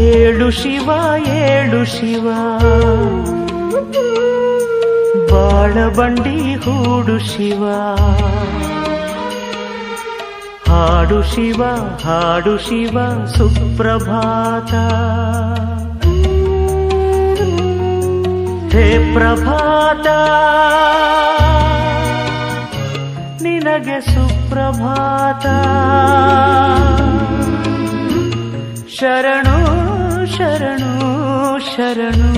ಏಳು ಶಿವ ಏಳು ಶಿವ ಬಾಳಬಂಡಿ ಹೂಡು ಶಿವ ಹಾಡು ಶಿವ ಹಾಡು ಶಿವ ಸುಪ್ರಭಾತ ಹೇ ಪ್ರಭಾತ ನಿನಗೆ ಸುಪ್ರಭಾತ ಶರಣು ಶರಣು ಶರಣು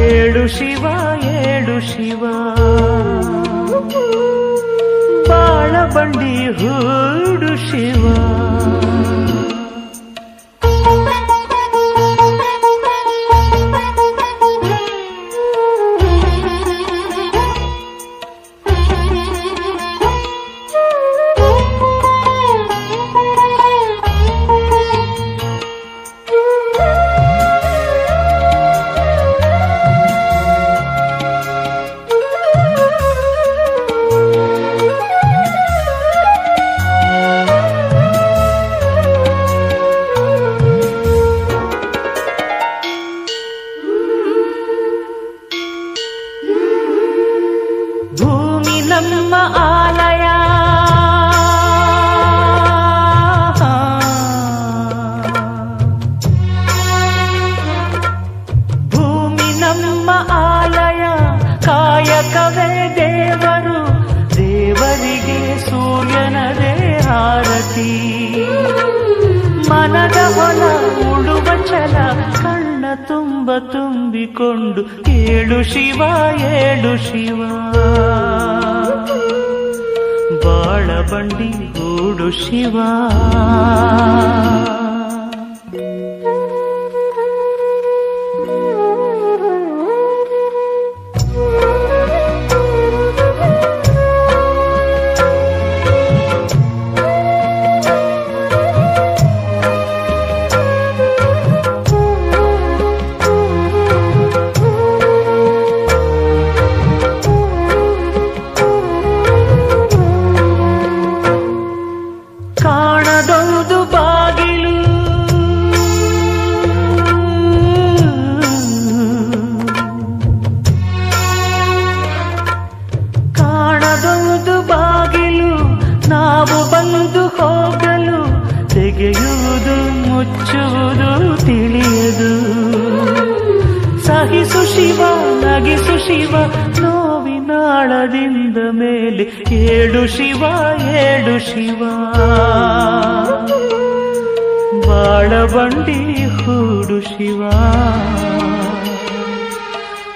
ಏಳು ಶಿವ ಏಳು ಶಿವ ಬಾಳಬಂಡಿ ಹೂಡು ಶಿವ ಭೂಮಿ ನಮ್ಮ ಆಲಯ ಭೂಮಿ ನಮ್ಮ ಆಲಯ ಕಾಯಕವೇ ದೇವರು ದೇವರಿಗೆ ಸೂರ್ಯನದೇ ಆರತಿ ಮನದ ಹೊಲ ಉಳುವ ಛಲ ಕಣ್ಣ ತುಂಬ ತುಂಬಿಕೊಂಡು ಏಳು ಶಿವ ಏಳು ಶಿವ ಬಾಳಬಂಡಿ ಹೂಡು ಶಿವ ಕಾಣದೊಂದು ಬಾಗಿಲು ಕಾಣದೊಂದು ಬಾಗಿಲು ನಾವು ಬಂದು ಹೋಗಲು ತೆಗೆಯುವುದು ಮುಚ್ಚುವುದು ತಿಳಿಯದು ಸಹಿಸು ಶಿವ ನಗಿಸು ಶಿವ ನೋವಿನಾಳದಿಂದ ಮೇಲೆ ಏಳು ಶಿವ ಏಳು ಶಿವ ಬಾಳಬಂಡಿ ಹೂಡು ಶಿವ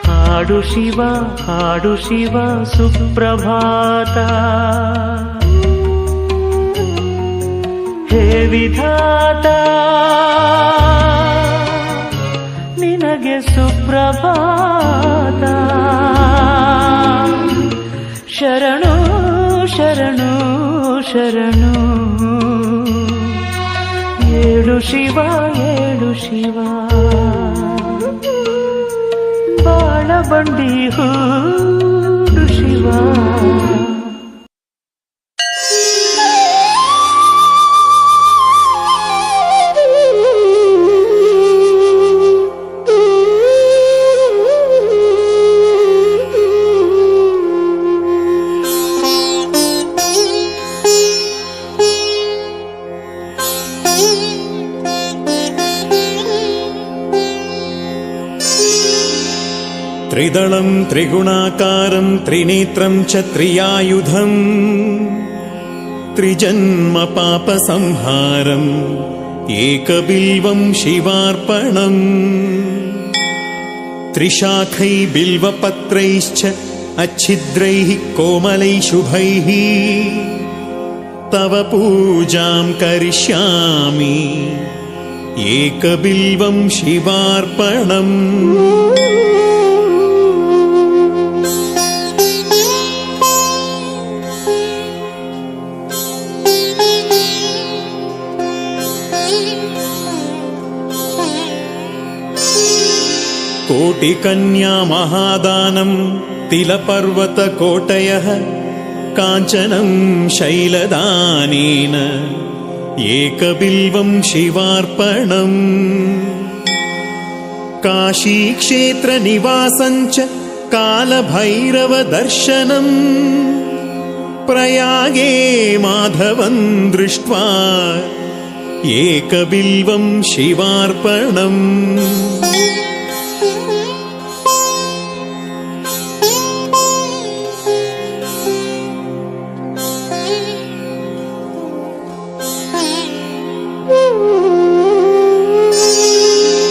ಹಾಡು ಶಿವ ಹಾಡು ಶಿವ ಸುಪ್ರಭಾತ ಹೇ ವಿಧಾತ ನಿನಗೆ ಸುಪ್ರಭಾತ ಶರಣು ಶರಣು ಶರಣು ಏಳು ಶಿವ ಏಳು ಶಿವ ಬಾಳಬಂಡಿ ಹೂಡು ಶಿವ त्रिदलं त्रिगुणाकारं त्रिनेत्रं च त्रियायुधं त्रिजन्म पापसंहारम् एकबिल्वं शिवार्पणम् त्रिशाखै बिल्वपत्रैश्च अच्छिद्रैः कोमलैः शुभैः तव पूजां करिष्यामि एकबिल्वं शिवार्पणम्। कोटिकन्या महादानं तिलपर्वतकोटयः काञ्चनं शैलदानेन एकबिल्वं शिवार्पणम्। काशीक्षेत्रनिवासञ्च कालभैरवदर्शनम् प्रयागे माधवं दृष्ट्वा एकबिल्वं शिवार्पणम्।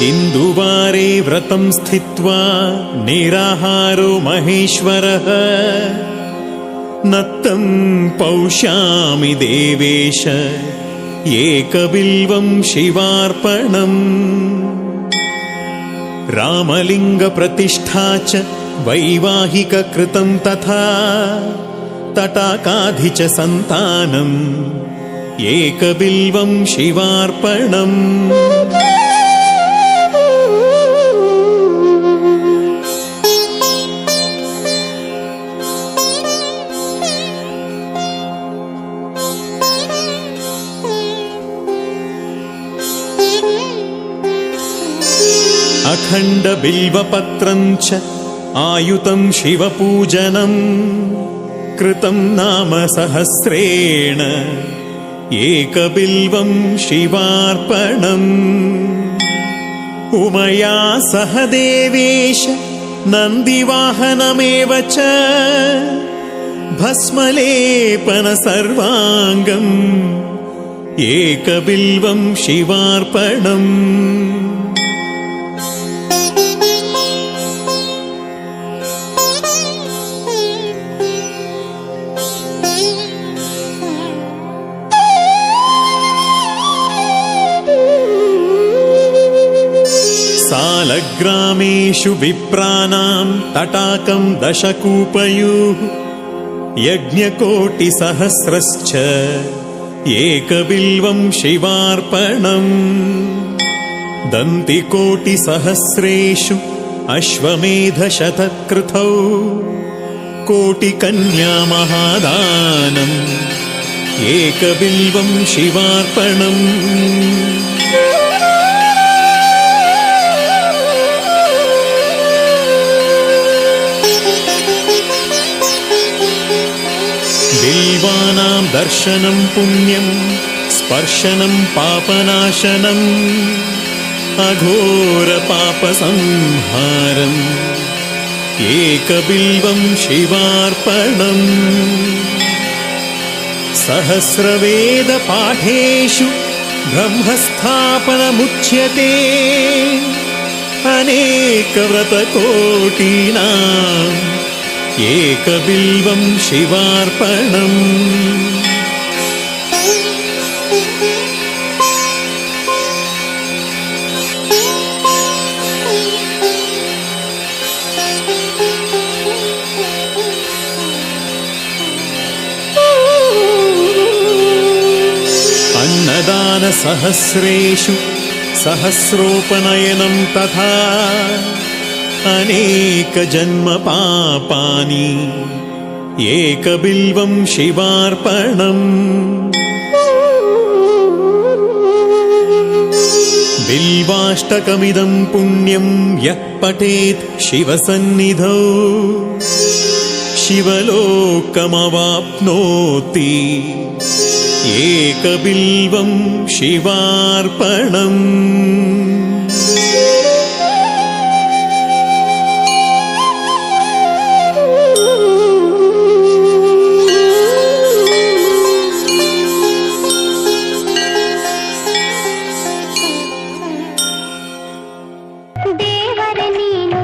इन्दुवारे व्रतं स्थित्वा निराहारो महेश्वरः नत्तं पौष्यामि देवेश एकबिल्वं शिवार्पणम्। रामलिङ्गप्रतिष्ठा च वैवाहिककृतं तथा तटाकाधि च सन्तानम् एकबिल्वं शिवार्पणम्। अखण्डबिल्वपत्रं च आयुतं शिवपूजनं कृतं नाम सहस्रेण एकबिल्वं शिवार्पणम्। उमया सह देवेश नन्दिवाहनमेव च भस्मलेपन सर्वाङ्गम् एकबिल्वं शिवार्पणम्। सालग्रामेषु विप्राणां तटाकं दशकूपयुः यज्ञकोटिसहस्रश्च एकबिल्वं शिवार्पणम्। दन्तिकोटिसहस्रेषु अश्वमेधशतकृतौ कोटिकन्या महादानम् एकबिल्वं शिवार्पणम्। बिल्वानां दर्शनं पुण्यं स्पर्शनं पापनाशनम् अघोरपापसंहारम् एकबिल्वं शिवार्पणम्। सहस्रवेदपाठेषु ब्रह्मस्थापनमुच्यते अनेकव्रतकोटीनाम् एकबिल्वं शिवार्पणम्। अन्नदानसहस्रेषु सहस्रोपनयनं तथा अनेकजन्मपापानि एकबिल्वं शिवार्पणम्। बिल्वाष्टकमिदं पुण्यं यः पठेत् शिवसन्निधौ शिवलोकमवाप्नोति एकबिल्वं शिवार्पणम्। ದೇವರ ನೀನು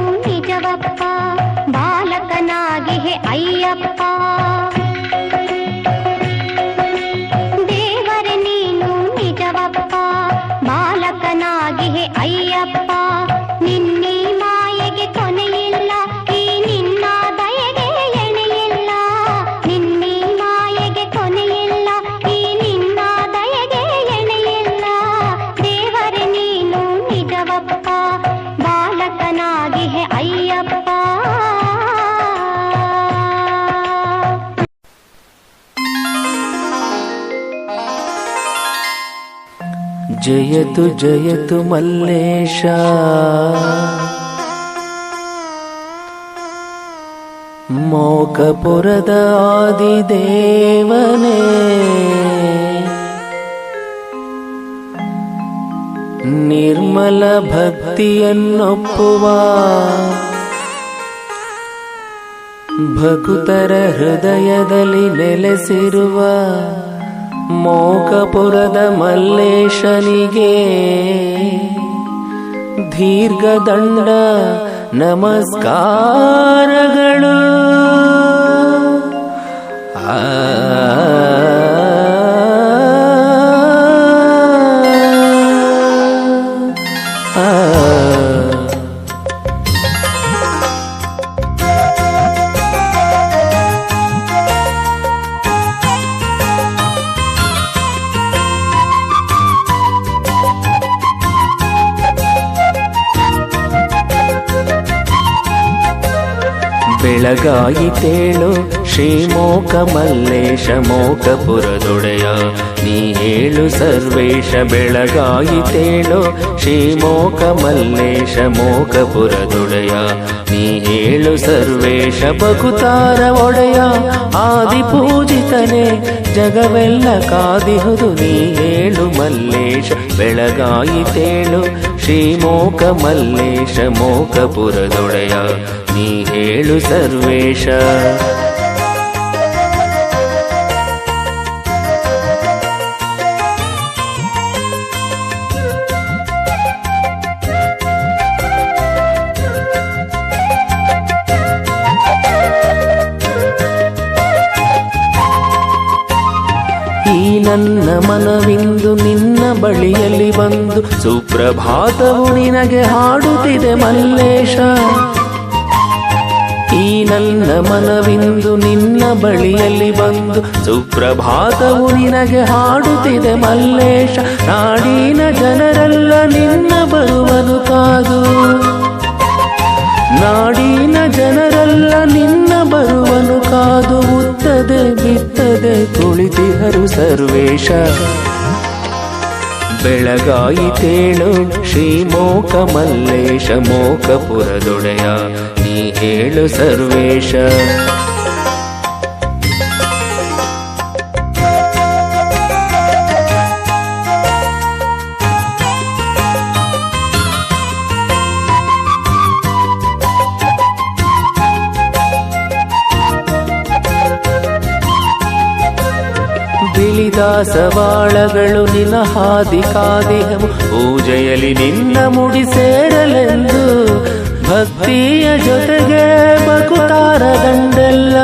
ಜಯತು ಜಯತು ಮಲ್ಲೇಶ ಮೋಕಪುರದ ಆದಿದೇವನೇ ನಿರ್ಮಲ ಭಕ್ತಿಯನ್ನೊಪ್ಪುವ ಭಕ್ತರ ಹೃದಯದಲ್ಲಿ ನೆಲೆಸಿರುವ ಮೋಕಪುರದ ಮಲ್ಲೇಶನಿಗೆ ದೀರ್ಘದಂಡ ನಮಸ್ಕಾರಗಳು. ಬೆಳಗಾಯಿತೇಳು ಶ್ರೀಮೋಕ ಮಲ್ಲೇಶ ಮೋಕಪುರದೊಡೆಯ ನೀ ಹೇಳು ಸರ್ವೇಶ. ಬೆಳಗಾಯಿತೇಳು ಶ್ರೀಮೋಕ ಮಲ್ಲೇಶ ಮೋಕಪುರದೊಡೆಯ ನೀ ಹೇಳು ಸರ್ವೇಶ. ಬಕುತಾರ ಒಡೆಯ ಆದಿಪೂಜಿತನೇ ಜಗವೆಲ್ಲ ಕಾದಿಹುದು ನೀ ಹೇಳು ಮಲ್ಲೇಶ. ಬೆಳಗಾಯಿತೇಳು ಶ್ರೀಮೋಕ ಮಲ್ಲೇಶ ಮೋಕಪುರದೊಡೆಯ ನೀ ಹೇಳು ಸರ್ವೇಶ. ಈ ನನ್ನ ಮನವಿಂದು ನಿನ್ನ ಬಳಿಯಲ್ಲಿ ಬಂದು ಸುಪ್ರಭಾತವು ನಿನಗೆ ಹಾಡುತ್ತಿದೆ ಮಲ್ಲೇಶ. ಈ ನನ್ನ ಮನವಿಂದು ನಿನ್ನ ಬಳಿಯಲ್ಲಿ ಬಂದು ಸುಪ್ರಭಾತವು ನಿನಗೆ ಹಾಡುತ್ತಿದೆ ಮಲ್ಲೇಶ. ನಾಡಿನ ಜನರೆಲ್ಲ ನಿನ್ನ ಬರುವನು ಕಾದು, ನಾಡಿನ ಜನರೆಲ್ಲ ನಿನ್ನ ಬರುವನು ಕಾದು. ಉತ್ತದೆ ಬಿತ್ತದೆ ಕುಳಿತಿಹರು ಸರ್ವೇಶ. ಬೆಳಗಾಯಿತೇಳು ಶ್ರೀಮೋಕ ಮಲ್ಲೇಶ ಮೋಕಪುರದೊಡೆಯ ನೀ ಹೇಳು ಸರ್ವೇಶ. ಬಿಳಿದಾಸವಾಳಗಳು ನಿನ್ನ ಹಾದಿ ಕಾದಿಹವು, ಪೂಜೆಯಲ್ಲಿ ನಿನ್ನ ಮುಡಿ ಸೇರಲೆಂದು. ಭಕ್ತಿಯ ಜೊತೆಗೆ ಬಕುತಾರ ದಂಡೆಲ್ಲ,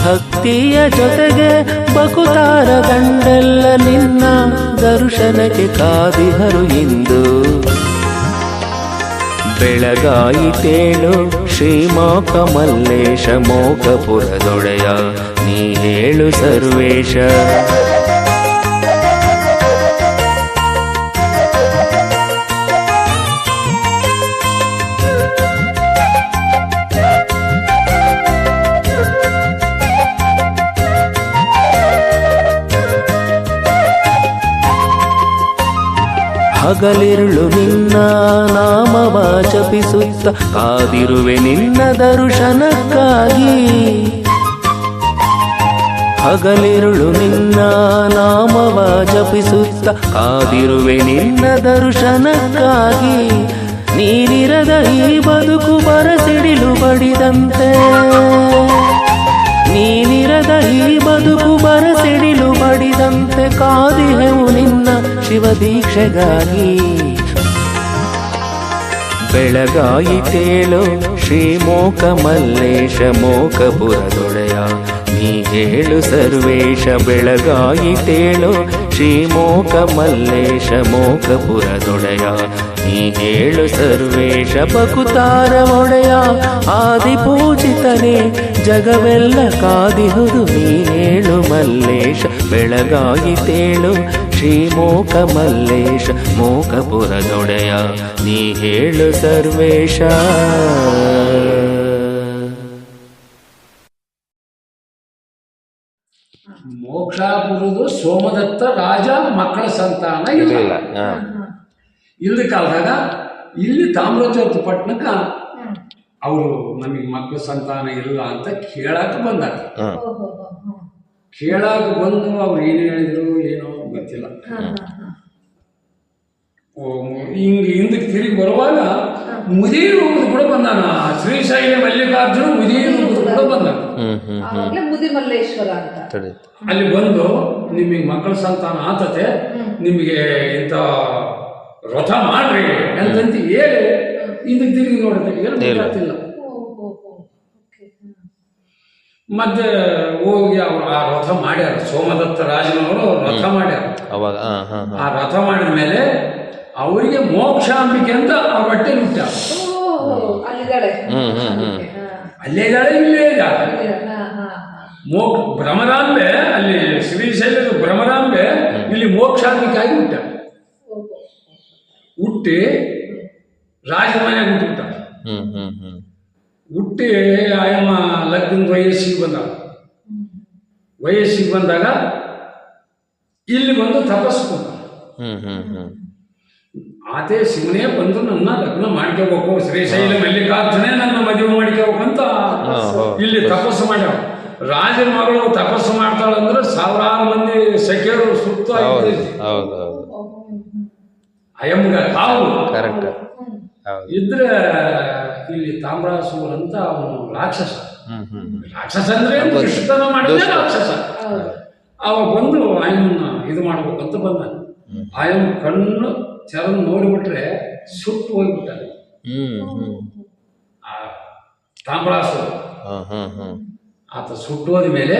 ಭಕ್ತಿಯ ಜೊತೆಗೆ ಬಕುತಾರ ದಂಡೆಲ್ಲ ನಿನ್ನ ದರ್ಶನಕ್ಕೆ ಕಾದಿಹರು ಇಂದು. ಬೆಳಗಾಯಿತೇಳು ಶ್ರೀಮೋಕ ಮಲ್ಲೇಶ ಮೋಕಪುರದೊಡೆಯ ನೀ ಹೇಳು ಸರ್ವೇಶ. ಹಗಲಿರುಳು ನಿನ್ನ ನಾಮವ ಜಪಿಸುತ್ತ ಕಾದಿರುವೆ ನಿನ್ನ ದರ್ಶನಕ್ಕಾಗಿ. ಹಗಲಿರುಳು ನಿನ್ನ ನಾಮವ ಜಪಿಸುತ್ತ ಕಾದಿರುವೆ ನಿನ್ನ ದರ್ಶನಕ್ಕಾಗಿ. ನೀನಿರದ ಈ ಬದುಕು ಬರಸಿಡಿಲು ಬಡಿದಂತೆ, ನೀನಿರದ ಈ ಬದುಕು ಬರಸಿಡಿಲು ಬಡಿದಂತೆ ಕಾದಿಹೆವು ನಿನ್ನ ಶಿವದೀಕ್ಷೆಗಾಗಿ. ಬೆಳಗಾಯಿತೇಳು ಶ್ರೀಮೋಕ ಮಲ್ಲೇಶ ಮೋಕಪುರದೊಡೆಯ ನೀ ಹೇಳು ಸರ್ವೇಶ. ಬೆಳಗಾಯಿತೇಳು ಶ್ರೀಮೋಕ ಮಲ್ಲೇಶ ಮೋಕಪುರದೊಡೆಯ ನೀ ಹೇಳು ಸರ್ವೇಶ. ಬಕುತಾರ ಒಡೆಯ ಆದಿಪೂಜಿತನೇ ಜಗವೆಲ್ಲ ಕಾದಿಹುದು ನೀ ಹೇಳು ಮಲ್ಲೇಶ. ಬೆಳಗಾಯಿತೇಳು ಶ್ರೀಮೋಕ ಮಲ್ಲೇಶ ಮೋಕಪುರದೊಡೆಯ ನೀ ಹೇಳು ಸರ್ವೇಶ. ಮೋಕ್ಷಾಪುರದು ಸೋಮದತ್ತ ರಾಜ ಮಕ್ಕಳ ಸಂತಾನ ಇಲ್ಲ. ಇಲ್ಲ ಇಲ್ದ ಕಾಲದಾಗ ಇಲ್ಲಿ ತಾಮ್ರಜ್ಯೋತಿ ಪಟ್ಟಣಕ್ಕೆ ಅವರು ನಮಗೆ ಮಕ್ಕಳ ಸಂತಾನ ಇಲ್ಲ ಅಂತ ಕೇಳಾಕ ಬಂದಾಗ ಕೇಳಾಕ ಬಂದು ಅವ್ರು ಏನು ಹೇಳಿದ್ರು ಏನೋ ಗೊತ್ತಿಲ್ಲ. ಹಿಂದಕ್ಕೆ ತಿರುಗಿ ಬರುವಾಗ ಮುದಿ ರೂಪದ ಕೂಡ ಬಂದಾನ. ಶ್ರೀಶೈಲ ಮಲ್ಲಿಕಾರ್ಜುನ ಮುದಿ ರೂಪದ ಕೂಡ ಬಂದಾನ. ಮುದಿ ಮಲ್ಲೇಶ್ವರ ಅಂತ ಅಲ್ಲಿ ಬಂದು ನಿಮಗೆ ಮಕ್ಕಳ ಸಂತಾನ ಆತತೆ, ನಿಮಗೆ ಇಂಥ ವ್ರತ ಮಾಡ್ರಿ ಅಂತಂತ ಹೇಳಿ ಹಿಂದಕ್ಕೆ ತಿರುಗಿ ನೋಡುತ್ತೆ, ಏನು ಗೊತ್ತಾಗ್ತಿಲ್ಲ. ಮತ್ತೆ ಹೋಗಿ ಅವ್ರು ಆ ರಥ ಮಾಡ್ಯಾರ. ಸೋಮದತ್ತ ರಾಜನವರು ರಥ ಮಾಡ್ಯಾರ. ಅವಾಗ ಆ ರಥ ಮಾಡಿದ ಮೇಲೆ ಅವರಿಗೆ ಮೋಕ್ಷಾಂಬಿಕೆ ಅಂತ ಅವ್ರ ಹೊಟ್ಟೆ ಹುಟ್ಟಾರ. ಅಲ್ಲೇ ಇದ್ದಾಳೆ, ಇಲ್ಲೇ ಇದ್ದಾಳೆ. ಭ್ರಮರಾಂಬೆ ಅಲ್ಲಿ ಶ್ರೀಶೈಲದ ಭ್ರಮರಾಂಬೆ ಇಲ್ಲಿ ಮೋಕ್ಷಾಂಬಿಕೆ ಆಗಿ ಹುಟ್ಟಾರ. ಹುಟ್ಟಿ ರಾಜನ ಮನೆಯಾಗ ಹುಟ್ಟುಬಿಟ್ಟಾರ. ಹುಟ್ಟಿ ಆಯಮ್ಮ ಲಗ್ನದ ವಯಸ್ಸಿಗೆ ಬಂದಾಗ ಇಲ್ಲಿ ಬಂದು ತಪಸ್ಸು ಕೊಟ್ಟ. ಆತೆ ಶಿವನೇ ಬಂದು ನನ್ನ ಲಗ್ನ ಮಾಡ್ಕೋಬೇಕು, ಶ್ರೀಶೈಲ ಮಲ್ಲಿಕಾರ್ಜುನೇ ನನ್ನ ಮದುವೆ ಮಾಡ್ಕೋಬೇಕು ಅಂತ ಇಲ್ಲಿ ತಪಸ್ಸು ಮಾಡ್ಯಾವ. ರಾಜನ ಮಗಳು ತಪಸ್ಸು ಮಾಡ್ತಾಳಂದ್ರೆ ಸಾವಿರಾರು ಮಂದಿ ಸಖಿಯರು ಸುತ್ತ ಅಯಮ್ಗ ತಾವು ಇದ್ರೆ ಇಲ್ಲಿ ತಾಮ್ರಾಸುರ ಅಂತ ಅವನು ರಾಕ್ಷಸ. ರಾಕ್ಷಸ ಅಂದ್ರೆ ದುಷ್ಟತನ ಮಾಡಿದ್ರೆ ರಾಕ್ಷಸ. ಅವ ಬಂದು ಆಯಮ್ಮನ್ನ ಇದು ಮಾಡ್ಬೇಕಂತ ಬಂದ. ಆಯಮ್ಮ ಕಣ್ಣು ಚರನ್ ನೋಡಿಬಿಟ್ರೆ ಸುಟ್ಟು ಹೋಗ್ಬಿಟ್ಟಾರೆ ಆ ತಾಮ್ರಾಸುರ. ಆತ ಸುಟ್ಟು ಹೋದ ಮೇಲೆ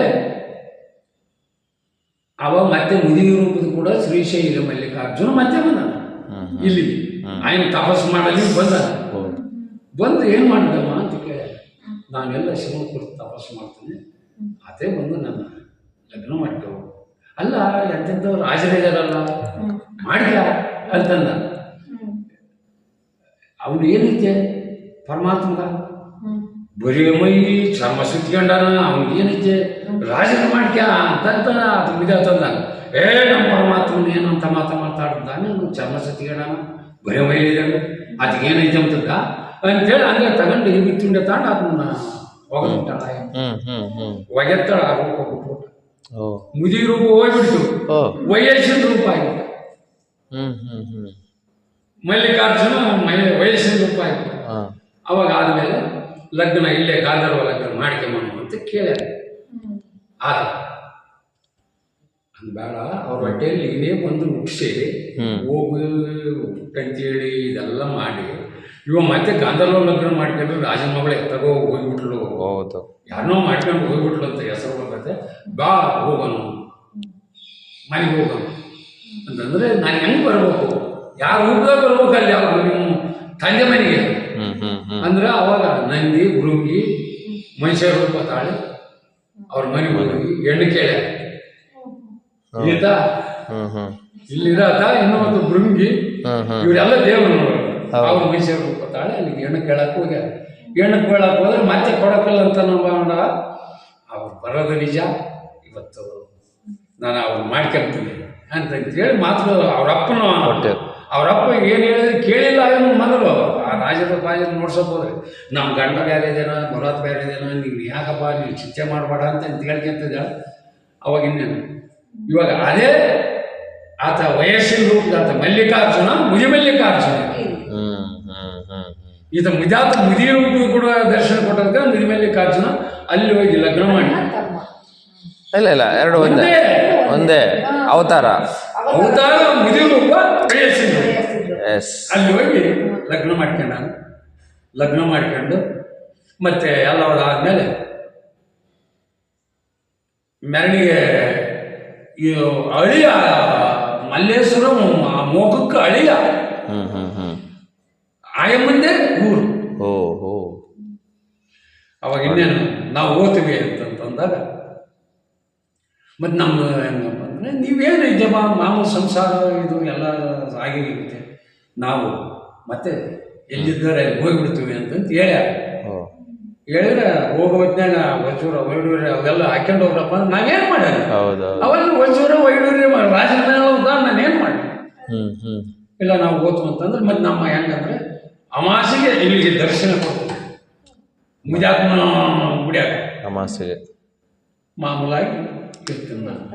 ಅವ ಮತ್ತೆ ಮುದಿ ರೂಪದ ಕೂಡ ಶ್ರೀಶೈಲ ಮಲ್ಲಿಕಾರ್ಜುನ ಮತ್ತೆ ಬಂದ ಇಲ್ಲಿ. ಆಯನ್ ತಪಸ್ಸು ಮಾಡಲಿ ಬಂದು ಏನ್ ಮಾಡಿದಮ್ಮ ಅಂತ ಕೇಳ. ನಾನೆಲ್ಲ ಶಿವನ ಕುರಿತು ತಪಸ್ಸು ಮಾಡ್ತೇನೆ, ಅದೇ ಬಂದು ನನ್ನ ಲಗ್ನ ಮಾಡ್ತೇವೆ. ಅಲ್ಲ ಎಂತೆಂಥವ್ರು ರಾಜರೇಜರಲ್ಲ ಮಾಡಿದ ಅಂತಂದ. ಅವನು ಏನೈತೆ ಪರಮಾತ್ಮ ಬರೀ ಮೈ ಚರ್ಮ ಸುತ್ಕೊಂಡಾನ, ಅವ್ನಿಗೆ ಏನೈತೆ ರಾಜನ ಮಾಡ್ಕ್ಯಾ ಅಂತಂತ ಅದು ವಿಧ ತಂದ. ನಮ್ಮ ಪರಮಾತ್ಮನ ಏನಂತ ಮಾತಾಡ್ತಾನೆ, ಚರ್ಮ ಸುತ್ಕೊಂಡಾನ ಬರೀ ಮೈ ಇದ್ದಾನೆ, ಅದಕ್ಕೆ ಏನೈತೆ ಅಂತಂದ ಅಂತೇಳಿ ಹಂಗೆ ತಗೊಂಡು ಹಿಂಗೆ ತಿಂಡೆ ತಗೊಂಡು ಅದನ್ನ ಹೋಗ್ಬಿಟ್ಟಾಳ. ಒಗೆತ್ತಾಳ ಆ ರೂಪ ಬಿಟ್ಬಿಟ್ಟು ಮುದಿ ರೂಪ ಹೋಗ್ಬಿಡ್ತು, ವಯಸ್ಸಿನ ರೂಪ ಆಗಿಬಿಟ್ಟು. ಮಲ್ಲಿಕಾರ್ಜುನ ವಯಸ್ಸಿನ ರೂಪ ಆಗಿಬಿಟ್ಟು. ಅವಾಗ ಆದ್ಮೇಲೆ ಲಗ್ನ ಇಲ್ಲೇ ಗಾಂಧರ್ವ ಲಗ್ನ ಮಾಡ್ಕೊಂಬ ಅಂತ ಕೇಳ್ಯಾರ. ಆಗ ಹಂಗ ಬೇಡ, ಅವ್ರ ಹೊಟ್ಟೆಯಲ್ಲಿ ಇನ್ನೇ ಬಂದು ಹುಟ್ಟಿಸಿ ಹೋಗಿ ಹುಟ್ಟಂತೇಳಿ ಇದೆಲ್ಲ ಮಾಡಿ ಇವ ಮತ್ತೆ ಗಾಂಧರ್ವ ಲಗ್ನ ಮಾಡ್ಕೊಂಡು ರಾಜನ ಮಗಳು ಎತ್ತಗೋ ಹೋಗ್ಬಿಟ್ಲು, ಯಾರನ್ನೋ ಮಾಡ್ಕೊಂಡು ಹೋಗ್ಬಿಟ್ಲು ಅಂತ ಹೆಸರು ಬರ್ತೈತೆ. ಬಾ ಹೋಗೋಣ, ಮನೆಗೆ ಹೋಗೋಣ ಅಂತಂದ್ರೆ ನಾನು ಹೆಂಗೆ ಬರ್ಬೇಕು, ಯಾರ ರೂಪದಾಗ ಬರ್ಬೇಕು ಅಲ್ಲಿ ಅವ್ರು ನಿಮ್ಮ ತಂದೆ ಮನೆಗೆ ಅಂದ್ರೆ ಅವಾಗ ನಂದಿ ಭೃಂಗಿ ಮನುಷ್ಯ ರೂಪ ತಾಳಿ ಅವ್ರ ಮನೆಗೆ ಹೋಗಿ ಹೆಣ್ಣು ಕೇಳ ಈತ ಇಲ್ಲಿರತ ಇನ್ನೊಂದು ಭೃಂಗಿ ಇವರೆಲ್ಲ ದೇವರು ಅವ್ರ ಮನುಷ್ಯ ರೂಪ ತಾಳಿ ಅಲ್ಲಿಗೆ ಹೆಣ್ಣು ಕೇಳಕ್ ಹೋಗ್ಯಾರ. ಹೆಣ್ಣು ಕೇಳಕ್ ಹೋದ್ರೆ ಮತ್ತೆ ಕೊಡಕಲ್ಲ ಅಂತ ನೋಡ. ಅವ್ರು ಬರೋದು ನಿಜ, ಇವತ್ತು ನಾನು ಅವ್ರು ಮಾಡ್ಕೊಂತೀನಿ ಅಂತೇಳಿ ಮಾತ್ರ ಅವ್ರಪ್ಪ ಏನು ಹೇಳಿದ್ರೆ ಕೇಳಿಲ್ಲ. ಏನು ಮೊದಲು ಆ ರಾಜರ ನೋಡ್ಸೋಕೆ ಹೋದ್ರೆ ನಮ್ಮ ಗಂಡ ಬೇರೆ ಇದೇನೋ ಬರೋದು ಬೇರೆ ಇದೇನೋ, ನೀವು ಯಾಕಪ್ಪ ನೀವು ಚಿಂತೆ ಮಾಡಬೇಡ ಅಂತ ಹೇಳ್ಕೊಂತಿದ್ದ. ಅವಾಗ ಇನ್ನೇನು ಇವಾಗ ಅದೇ ಆತ ವಯಸ್ಸಿನ ರೂಪದ ಆತ ಮಲ್ಲಿಕಾರ್ಜುನ ಮುದಿ ಮಲ್ಲಿಕಾರ್ಜುನ. ಈತ ಮುದಿ ರೂಪ ಕೂಡ ದರ್ಶನ ಕೊಟ್ಟದಕ್ಕೆ ಮುದಿ ಮಲ್ಲಿಕಾರ್ಜುನ ಅಲ್ಲಿ ಹೋಗಿ ಲಗ್ನ ಮಾಡಿ. ಇಲ್ಲ ಎರಡು ಒಂದೇ ಅವತಾರ ಮುದಿ ರೂಪ ವಯಸ್ಸಿನ ಅಲ್ಲಿ ಹೋಗಿ ಲಗ್ನ ಮಾಡ್ಕೊಂಡು ಮತ್ತೆ ಎಲ್ಲ ಆದ್ಮೇಲೆ ಮೆರಣಿಗೆ ಈ ಅಳಿಯ ಮಲ್ಲೇಶ್ವರ ಮೋಕಕ್ಕೆ ಅಳಿಯ ಆಯಮ್ಮಂದೇ ಊರು. ಅವಾಗ ಇನ್ನೇನು ನಾವು ಓದ್ತೀವಿ ಅಂತಂದಾಗ ಮತ್ತು ನಮ್ಮ ಹೆಂಗಪ್ಪ ಅಂದರೆ ನೀವೇನೈತಮ್ಮ ಮಾಮೂಲು ಸಂಸಾರ ಇದು ಎಲ್ಲ ಆಗಿರುತ್ತೆ, ನಾವು ಮತ್ತೆ ಎಲ್ಲಿದ್ದಾರೆ ಅಲ್ಲಿ ಹೋಗ್ಬಿಡ್ತೀವಿ ಅಂತಂತ ಹೇಳ್ಯಾರ. ಹೇಳಿದ್ರೆ ಹೋಗೋ ಹೊತ್ನ್ಯಾಗ ವಚೂರ ವೈಡೂರ್ಯ ಅವೆಲ್ಲ ಹಾಕ್ಯಂಡು ಹೋಗ್ರಪ್ಪ ಅಂದ್ರೆ ನಾವೇನು ಮಾಡೋದು? ಹೌದು ಅವೆಲ್ಲ ವಚೂರ ವೈಡೂರ್ಯ ರಾಜನ ಮೇಲೆ ನಾನೇನು ಮಾಡಿ ಇಲ್ಲ ನಾವು ಓದ್ತು ಅಂತಂದ್ರೆ ಮತ್ತೆ ನಮ್ಮ ಹೆಂಗಂದ್ರೆ ಅಮಾಸೆಗೆ ಇಲ್ಲಿಗೆ ದರ್ಶನ ಕೊಡ್ತೀವಿ ಮುಜಾತ್ಮ ಗುಡಿಯಾಗ ಅಮಾಸೆಗೆ ಮಾಮೂಲಾಗಿ ಇರ್ತೀನಿ ನಾನು.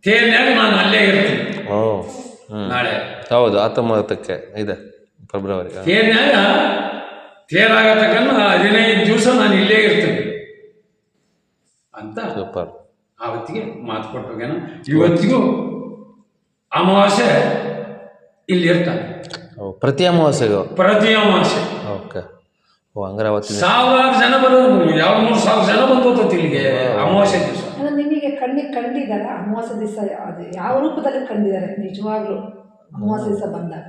ತೇರ್ನ್ಯಾಗ ನಾನು ಅಲ್ಲೇ ಇರ್ತೀನಿ. ಓ ನಾಳೆ ಹೌದು 19ಕ್ಕೆ ಇದೆ ಫೆಬ್ರವರಿ. ತೇರ್ನ್ಯಾಗ ತೇರಾಗತಕ್ಕನ್ನ 15 ದಿವಸ ನಾನು ಇಲ್ಲೇ ಇರ್ತೀನಿ ಅಂತ ಸೂಪರ್. ಆವತ್ತಿಗೆ ಮಾತು ಕೊಟ್ಟೋಗ್ಯಾನ. ಇವತ್ತಿಗೂ ಅಮಾವಾಸ್ಯೆ ಇಲ್ಲಿ ಇರ್ತಾನೆ. ಪ್ರತಿ ಅಮಾವಾಸ್ಯೆಗೂ? ಪ್ರತಿ ಅಮಾವಾಸ್ಯೆ. ಓಕೆ. ಓ ಹಂಗಾರೆ ಅವತ್ತಿನ ಸಾವಿರಾರು ಜನ ಬರೋದು. 2,000-3,000 ಜನ ಬಂದೋಗ್ತತಿ ಇಲ್ಲಿಗೆ ಅಮಾವಾಸ್ಯೆ ದಿವಸ. ನಿಮಗೆ ಕಂಡಿದ್ದಾರ ಅಮಾವಾಸ್ಯೆ ದಿವಸ ಅದು ಯಾವ ರೂಪದಲ್ಲಿ ಕಂಡಿದ್ದಾರೆ ನಿಜವಾಗ್ಲೂ ಅಮಾವಾಸ್ಯೆ ದಿವಸ ಬಂದಾಗ?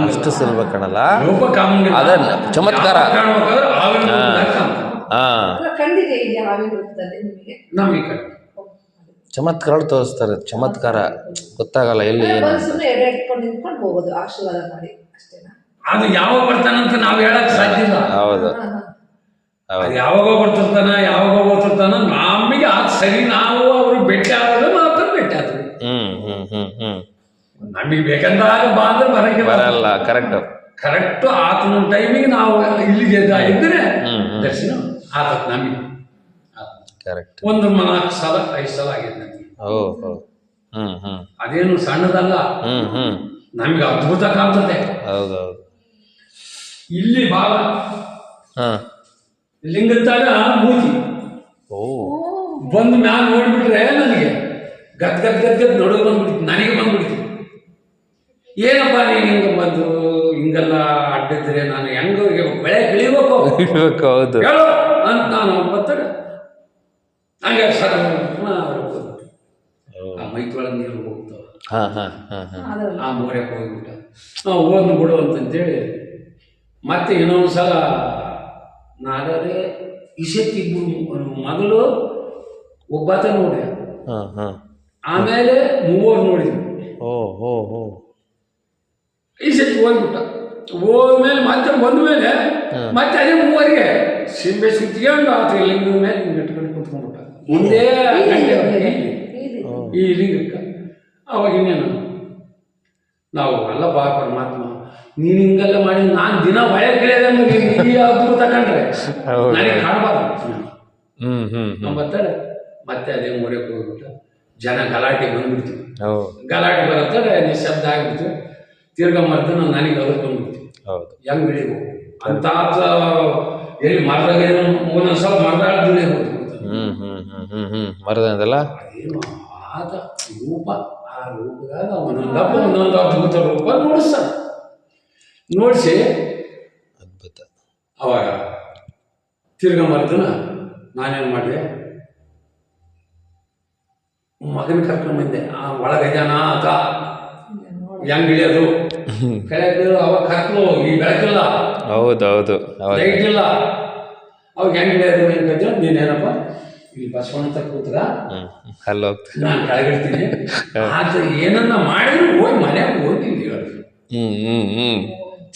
ಅಷ್ಟು ಸುಲಭ ಕಾಣಲ್ಲ, ರೂಪ ಕಾಮಂಗಿಲ್ಲ, ಅದ ಚಮತ್ಕಾರ ಕಂಡಿದೆ ಇಲ್ಲಿ ಆವಿನ ರೂಪದಲ್ಲಿ ನಿಮಗೆ? ನಮಗೆ ಚಮತ್ಕಾರ ತೋರಿಸ್ತಾರೆ. ಚಮತ್ಕಾರ ಗೊತ್ತಾಗಲ್ಲ ಎಲ್ಲಿ ಏನು. ಸುಮ್ಮನೆ ಎಡೆ ಇಟ್ಕೊಂಡು ನಿಂತ್ಕೊಂಡು ಹೋಗೋದು, ಆಶೀರ್ವಾದ ಮಾಡಿ ಅಷ್ಟೇನಾ? ಅದು ಯಾವಾಗ ಬರ್ತಾನಂತ ನಾವು ಹೇಳಕ್ ಸಾಧ್ಯ ಇಲ್ಲ. ಹೌದು ಅದು ಯಾವಾಗ ಬರ್ತಿರ್ತಾನ ಯಾವಾಗ ಬರ್ತಿರ್ತಾನ ನಮಗೆ ಅದು ಸರಿ. ನಾವು ಅವರು ಭೇಟಿ ಆದ್ರೆ ಮಾತ್ರ ಭೇಟಿ ಆದ್ವಿ. ನಮಗೆ ಬೇಕಂದಾಗ ಬಾ ಅಂದ್ರೆ ಬರಲ್ಲ. ಕರೆಕ್ಟ್ ಆತನ ಟೈಮಿಗೆ ನಾವು ಇಲ್ಲಿಗೆ ಇದ್ರೆ ದರ್ಶನ ಆತತ್ ನಮಗೆ. ಒಂದು 4 ಸಲ 5 ಸಲ ಆಗಿದೆ ನಮಗೆ. ಅದೇನು ಸಣ್ಣದಲ್ಲ, ನಮಗೆ ಅದ್ಭುತ ಕಾಣ್ತದೆ. ಇಲ್ಲಿ ಬಾಲ ಲಿಂಗತ್ತಾಗ ಮೂತಿ ಬಂದು ಮ್ಯಾಲ ನೋಡ್ಬಿಟ್ರೆ ನನಗೆ ಗದ್ ಗದ್ ಗದ್ ಗದ್ ನೋಡೋದು ಬಂದ್ಬಿಡ್ತು. ನನಗೆ ಬಂದ್ಬಿಡ್ತು, ಏನಪ್ಪ ನೀನು ಹಿಂಗ ಬಂದು ಹಿಂಗೆಲ್ಲ ಅಡ್ಡಿದ್ರೆ ನಾನು ಹೆಂಗ ಬೆಳೆ ಬೆಳಿಬೇಕು ಹೇಳು ಅಂತ ನಾನು ಬರ್ತಾರೆ. ಹಂಗೆ ಸರ್ ಆ ಮೈತೊಳಗೆ ನೀರು ಹೋಗ್ತಾವ, ಆ ಮೋರ್ಯಕ್ಕೆ ಹೋಗ್ಬಿಟ್ಟ. ನಾವು ಓದ್ನು ಬಿಡು ಅಂತಂತೇಳಿ ಮತ್ತೆ ಇನ್ನೊಂದ್ಸಲ ನಾಳೆ ಇಸತ್ತಿಬ್ಬರು ಮೊದಲು ಒಬ್ಬಾತ ನೋಡಿ, ಆಮೇಲೆ 3 ನೋಡಿದ್ವಿ. ಈ ಸತಿ ಹೋಗ್ಬಿಟ್ಟ. ಹೋದ್ಮೇಲೆ ಮತ್ತೆ ಬಂದ್ಮೇಲೆ ಮತ್ತೆ ಅದೇ 3 ಸಿಂಬೆ ಸುತ್ತಿಕೊಂಡು ಆತ ಲಿಂಗದ ಮೇಲೆ ಇಟ್ಕೊಂಡು ಕುತ್ಕೊಂಡ್ಬಿಟ್ಟ ಮುಂದೆ ಈ ಲಿಂಗಕ್ಕೆ. ಅವಾಗ ಇನ್ನೇನು ನಾವು ಅಲ್ಲಪ್ಪ ಪರಮಾತ್ಮ ನೀನು ಹಿಂಗೆಲ್ಲ ಮಾಡಿ ನಾನು ದಿನ ಒಳ್ಳೆ ಗಿಳಿಯದಂಗೆ ಈ ಅದ್ಭುತ ತಗೊಂಡ್ರೆ ನನಗೆ ಕಾಣಬಾರ್ದು. ಬರ್ತಾರೆ ಮತ್ತೆ ಅದೇ ಮೂರಕ್ಕೆ ಹೋಗ್ಬಿಟ್ಟ. ಜನ ಗಲಾಟೆ ಬಂದ್ಬಿಡ್ತೀವಿ, ಗಲಾಟೆ ಬರುತ್ತಾರೆ, ನಿಶಬ್ದ ಆಗ್ಬಿಡ್ತೀವಿ. ತಿರ್ಗಾ ಮರ್ದ ನನಗೆ ಅದಕ್ಕೆ ಬಂದ್ಬಿಡ್ತೀವಿ. ಹೆಂಗ್ ಬೆಳಿಬೇಕು ಅಂತ ಎಲ್ಲಿ ಮರದಾಗ ಒಂದೊಂದ್ಸಲ ಮರದಾಡ್ದೇ ಹೋಗ್ಬಿಡ್ತಾರೆ. ಮರದಲ್ಲ ಅದೇನು ಆದ ರೂಪ, ಆ ರೂಪದಾಗ ಒಂದೊಂದಪ್ಪ ಒಂದೊಂದು ಅದ್ಭುತ ರೂಪ ನೋಡಿಸ್ತಾನೆ. ನೋಡಿಸಿ ಅದ್ಭುತ. ಅವಾಗ ತಿರ್ಗಾ ಮರ್ದನ ನಾನೇನು ಮಾಡಿದೆ, ಮಗನ ಕರ್ಕೊಂಡು ಬಂದೆ. ಆ ಒಳಗಜಾನ ಆತ ಹೆಂಗ್ ಇಳಿಯೋದು ಕೆಳಗೆ ಅವಾಗ ಕರ್ಕೊಂಡು ಈ ಬೆಳಕಿಲ್ಲ, ಹೌದೌದು ಲೈಟ್ ಇಲ್ಲ, ಅವಾಗ ಹೆಂಗ್ ಇಳಿಯೋದು ಹೆಂಗಂದ್ರೆ ನೀನೇನಪ್ಪ ಇಲ್ಲಿ ಬಸವಣ್ಣ ಅಂತ ಕೂತ್ಗ ನಾನು ಕೆಳಗಿಡ್ತೀನಿ ಆತ ಏನನ್ನ ಮಾಡಿದ್ರು ಹೋಗಿ ಮನೆಯಾಗ ಹೋಗಿ ಹೇಳ್ತೀನಿ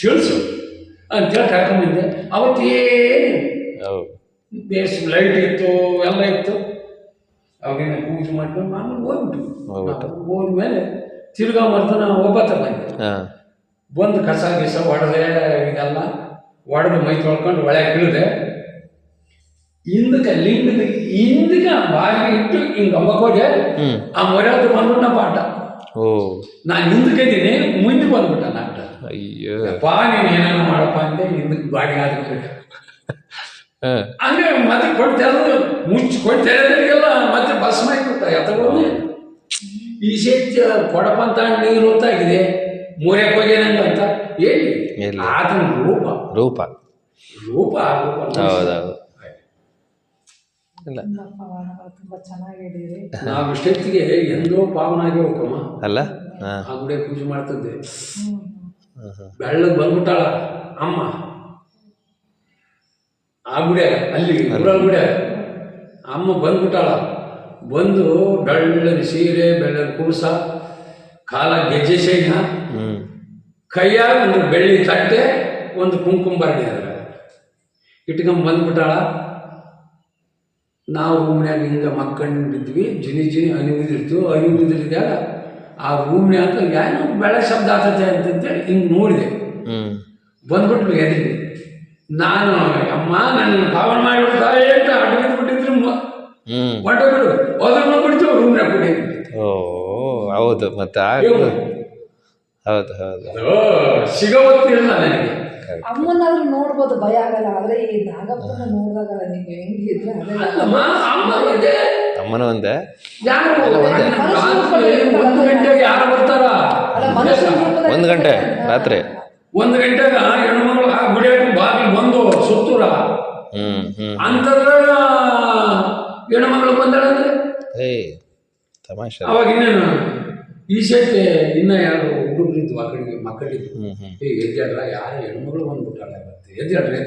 ತಿಳಿಸು ಅಂತೇಳಿ ಕರ್ಕೊಂಡ್ಬಂದೆ. ಅವತ್ತೇನು ಬೇಸ್ ಲೈಟ್ ಇತ್ತು ಎಲ್ಲ ಇತ್ತು. ಅವಾಗೇನ ಪೂಜೆ ಮಾಡ್ಕೊಂಡು ಮಾಮೂಲು ಹೋಗ್ಬಿಟ್ಟು ಹೋದ್ಮೇಲೆ ತಿರ್ಗಾ ಮರ್ದನ ಒಬ್ಬತ್ತ ಬಂದೆ. ಬಂದು ಕಸ ಗಿಸ ಹೊಡೆದೆ, ಇದೆಲ್ಲ ಹೊಡೆದು ಮೈ ತೊಳ್ಕೊಂಡು ಒಳಗೆ ಇಳಿದೆ. ಹಿಂದಕ್ಕೆ ಲಿಂಗದ ಹಿಂದಕ್ಕೆ ಬಾಗಿಲು ಇಟ್ಟು ಹಿಂಗೆ ಅಂಬಕೋದೆ. ಆ ಮೊರೆದು ಬಂದು ನಾ ಪಾಠ ನಾನು ಹಿಂದಕ್ಕೆ ಇದ್ದೀನಿ, ಮುಂದೆ ಬಂದ್ಬಿಟ್ಟ ನಾಟ. ಅಯ್ಯಪ್ಪ ನೀನು ಏನೇನೋ ಮಾಡಪ್ಪ ಅಂದೆ. ಹಿಂದಕ್ಕೆ ಬಾಡಿಗೆ ಆದ್ರೆ ಹಂಗೆ ಮತ್ತೆ ಕೊಡ್ತೇರೋದು ಮುಚ್ಚಿ ಕೊಡ್ತೇರೋದ್ರಿಗೆಲ್ಲ ಮತ್ತೆ ಬಸ್ ಮಾಡಿಬಿಟ್ಟ ಎತ್ತಗೊಂಡು ಈ ಸೇತಿ ಕೊಡಪ್ಪ ಅಂತ ನೀರು ಹೊತ್ತಾಗಿದೆ ಮೂರಕ್ಕೆ ಹೋಗ್ಯಾನಂತ ಹೇಳಿ ಆತನ ರೂಪ ರೂಪ ರೂಪ ಹೌದೌದು. ತುಂಬಾ ಚೆನ್ನಾಗಿ ಹೇಳಿದ್ರಿ. ನಾವು ಇಷ್ಟೊತ್ತಿಗೆ ಎಂದೋ ಪಾವನ ಆಗಿ ಹೋಗಮ್ಮ ಅಲ್ಲ, ಆ ಗುಡಿಯ ಪೂಜೆ ಮಾಡ್ತಿದ್ದೆ. ಬೆಳ್ಳಗ್ ಬಂದ್ಬಿಟ್ಟಾಳ ಅಮ್ಮ ಆ ಗುಡಿಯಾಗ, ಅಲ್ಲಿ ಊರಲ್ಲಿ ಗುಡಿಯಾಗ ಅಮ್ಮ ಬಂದ್ಬಿಟ್ಟಾಳ. ಬಂದು ಬೆಳ್ಳನ ಸೀರೆ, ಬೆಳ್ಳನ ಕುರುಸ, ಕಾಲ ಗೆಜ್ಜೆ ಶೈನ, ಕೈಯಾಗ ಒಂದು ಬೆಳ್ಳಿ ತಟ್ಟೆ, ಒಂದು ಕುಂಕುಮ ಭರಣಿ ಅದ್ರ ಇಟ್ಕೊಂಡ್ ಬಂದ್ಬಿಟ್ಟಾಳ. ನಾವು ರೂಮ್ನ್ಯಾಗ ಹಿಂಗೆ ಮಕ್ಕಂಡಿದ್ವಿ, ಜಿನಿ ಅನಿವಿದಿರ್ತು. ಅನಿವಿದ್ರಿದಾಗ ಆ ರೂಮ್ನ್ಯಾಗ ಏನೋ ಬೆಳೆ ಶಬ್ದ ಆಗ್ತದೆ ಅಂತಂತೇಳಿ ಹಿಂಗೆ ನೋಡಿದೆ. ಬಂದ್ಬಿಟ್ಲು ಎದಿಗೆ. ನಾನು ಅಮ್ಮ ನನ್ನ ಪಾವನ ಮಾಡಿಬಿಡ್ತಾ ಅಂತ ಅಡ್ಬಿಟ್ಬಿಟ್ಟಿದ್ರು ಹೊಟ್ಟೋಗ್ಬಿಡು ಹೋದ್ರ ಮಾಡ್ಬಿಡ್ತು ರೂಮ್ನ್ಯಾಗ ಬಿಡಿ. ಓ ಹೌದು ಮತ್ತೆ ಹೌದು ಹೌದು ಸಿಗೋತ್ತಿರಲ್ಲ ನನಗೆ. ಅಮ್ಮನಾದ್ರೂ ನೋಡ್ಬೋದು, ಭಯ ಆಗಲ್ಲ. ಆದ್ರೆ ಈ ನಾಗಪ್ಪನ ನೋಡಿದಾಗ ನೀವು ಹೆಂಗಿದ್ರೆ ಅಮ್ಮನ ಒಂದೇ ಯಾರು 1 ಗಂಟೆಗೆ ಯಾರು ಬರ್ತಾರ? 1 ಗಂಟೆ ರಾತ್ರಿ 1 ಗಂಟೆಗ ಹೆಣ್ಮಗಳು ಗುಡಿಯಾಗ ಬಾಗಿ ಬಂದು ಸುತ್ತೂರ ಅಂತಂದ್ರ ಹೆಣ್ಮಗಳು ಬಂದಾಳಂದ್ರೆ ತಮಾಷೆ. ಅವಾಗ ಇನ್ನೇನು ಈ ಸೈತೆ ಇನ್ನ ಯಾರು ಹುಡುಗರಿದ್ವು ಆ ಕಡೆಗೆ ಮಕ್ಕಳಿದ್ವು. ಎದ್ದಾಡ್ರ ಯಾರು ಹೆಣ್ಮಗಳು ಬಂದ್ಬಿಟ್ಟಾಳ ಇವತ್ತು, ಎದ್ದಾಡ್ರಿ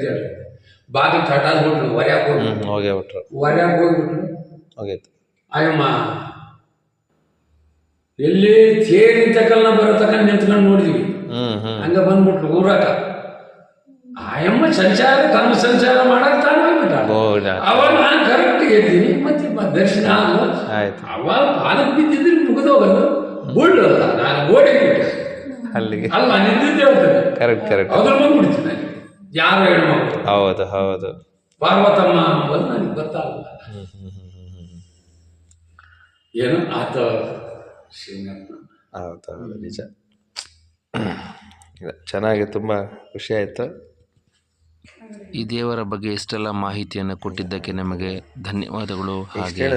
ಬಾಗಿ ತಟಾದ್ಬಿಟ್ರು. ಹೊರ್ಯಾಕ ಹೋಗ್ಬಿಟ್ರು ಹೋಗೈತು. ಅಯ್ಯಮ್ಮ ಎಲ್ಲಿ ತೇರಿ ತಕಲ್ನ ಬರತಕ್ಕ ನಿಂತ್ಕೊಂಡು ನೋಡಿದ್ವಿ. ಹಂಗ ಬಂದ್ಬಿಟ್ರು ಊರಾಕ. ಆಯಮ್ಮ ಸಂಚಾರ ತನ್ನ ಸಂಚಾರ ಮಾಡಕ್ ತಾನು ಹೋಗ್ಬಿಟ್ಟ. ಅವಾಗ ನಾನು ಕರೆಕ್ಟ್ ಎದ್ದೀನಿ. ಮತ್ತೆ ದರ್ಶನ ಅವಾಗ ಪಾಲಕ್ ಬಿದ್ದಿದ್ರೆ ಮುಗಿದೋಗದು ಬುಳ್ಳಲ್ಲ. ನಾನು ಓಡಿಬಿಟ್ಟೆ ಅಲ್ಲಿಗೆ. ಅಲ್ಲ ನಿಂತಿದ್ದೆ ಹೇಳ್ತೇನೆ. ಕರೆಕ್ಟ್ ಅದ್ರ ಬಂದ್ಬಿಡ್ತೀನಿ ನನಗೆ ಯಾರು ಹೆಣ್ಮಕ್ಳು. ಹೌದು ಪಾರ್ವತಮ್ಮ ಅಂಬೋದು ನನಗೆ ಗೊತ್ತಾಗಲ್ಲ. ಏನು ಆತ ಶ್ರೀನಪ್ಪ. ಹೌದು ನಿಜ. ಚೆನ್ನಾಗಿ ತುಂಬ ಖುಷಿ ಆಯಿತು. ಈ ದೇವರ ಬಗ್ಗೆ ಇಷ್ಟೆಲ್ಲ ಮಾಹಿತಿಯನ್ನು ಕೊಟ್ಟಿದ್ದಕ್ಕೆ ನಮಗೆ ಧನ್ಯವಾದಗಳು. ಹಾಗೆ